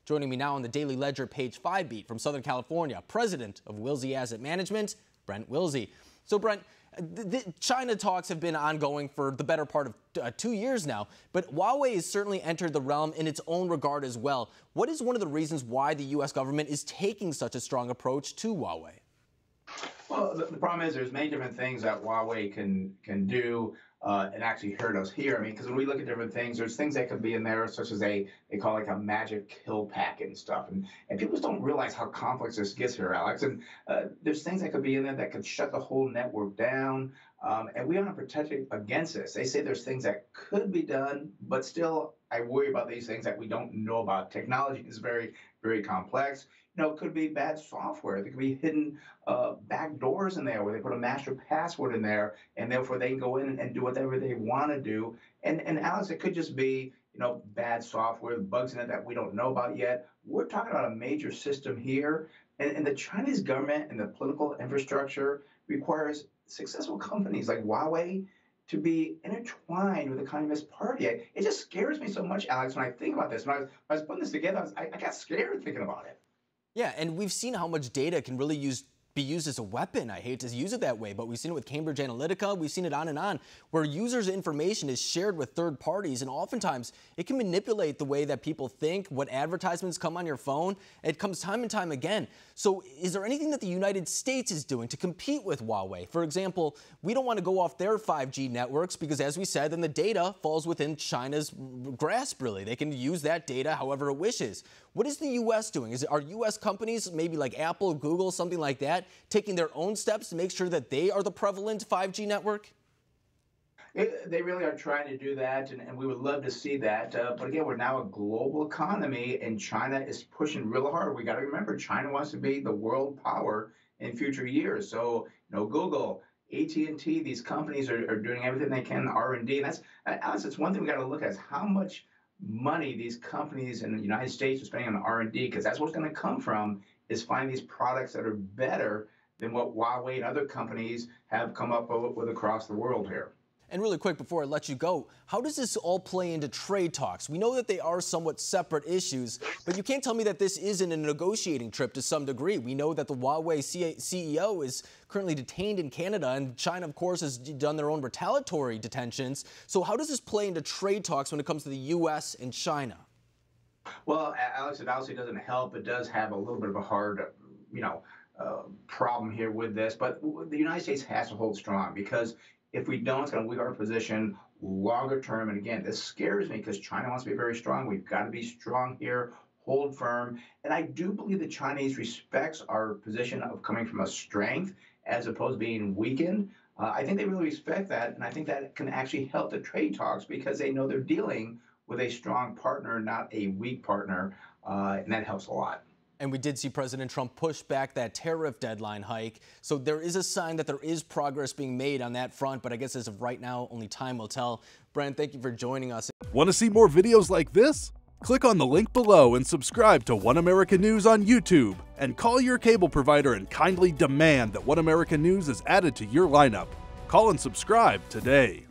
Joining me now on the Daily Ledger Page 5 beat from Southern California, president of Wilsey Asset Management, Brent Wilsey. So Brent, China talks have been ongoing for the better part of 2 years now, but Huawei has certainly entered the realm in its own regard as well. What is one of the reasons why the U.S. government is taking such a strong approach to Huawei? Well, the problem is there's many different things that Huawei can do and actually hurt us here. I mean, because when we look at different things, there's things that could be in there, such as they call like a magic kill pack and stuff. And people just don't realize how complex this gets here, Alex. And there's things that could be in there that could shut the whole network down. And we want to protect it against this. They say there's things that could be done, but still, I worry about these things that we don't know about. Technology is very, very complex. You know, it could be bad software. There could be hidden back doors in there where they put a master password in there, and therefore they can go in and do whatever they want to do. And Alex, it could just be, you know, bad software, bugs in it that we don't know about yet. We're talking about a major system here, and the Chinese government and the political infrastructure requires successful companies like Huawei to be intertwined with the Communist Party. It just scares me so much, Alex, when I think about this. When I was putting this together, I got scared thinking about it. Yeah, and we've seen how much data can really be used as a weapon. I hate to use it that way, but we've seen it with Cambridge Analytica. We've seen it on, where users' information is shared with third parties, and oftentimes it can manipulate the way that people think, what advertisements come on your phone. It comes time and time again. So is there anything that the United States is doing to compete with Huawei? For example, we don't want to go off their 5G networks because, as we said, then the data falls within China's grasp, really. They can use that data however it wishes. What is the U.S. doing? Are U.S. companies, maybe like Apple, Google, something like that, taking their own steps to make sure that they are the prevalent 5G network? They really are trying to do that, and we would love to see that. But again, we're now a global economy, and China is pushing real hard. We got to remember, China wants to be the world power in future years. So, you know, Google, AT&T, these companies are doing everything they can in R&D. And that's, Alex, it's one thing we got to look at is how much money these companies in the United States are spending on R&D, because that's what's going to come from is finding these products that are better than what Huawei and other companies have come up with across the world here. And really quick, before I let you go, how does this all play into trade talks? We know that they are somewhat separate issues, but you can't tell me that this isn't a negotiating trip to some degree. We know that the Huawei CEO is currently detained in Canada, and China, of course, has done their own retaliatory detentions. So how does this play into trade talks when it comes to the U.S. and China? Well, Alex, it obviously doesn't help. It does have a little bit of a hard, problem here with this. But the United States has to hold strong, because if we don't, it's going to weaken our position longer term. And again, this scares me because China wants to be very strong. We've got to be strong here, hold firm. And I do believe the Chinese respects our position of coming from a strength as opposed to being weakened. I think they really respect that. And I think that can actually help the trade talks because they know they're dealing with a strong partner, not a weak partner. And that helps a lot. And we did see President Trump push back that tariff deadline hike. So there is a sign that there is progress being made on that front. But I guess as of right now, only time will tell. Brent, thank you for joining us. Want to see more videos like this? Click on the link below and subscribe to One America News on YouTube. And call your cable provider and kindly demand that One America News is added to your lineup. Call and subscribe today.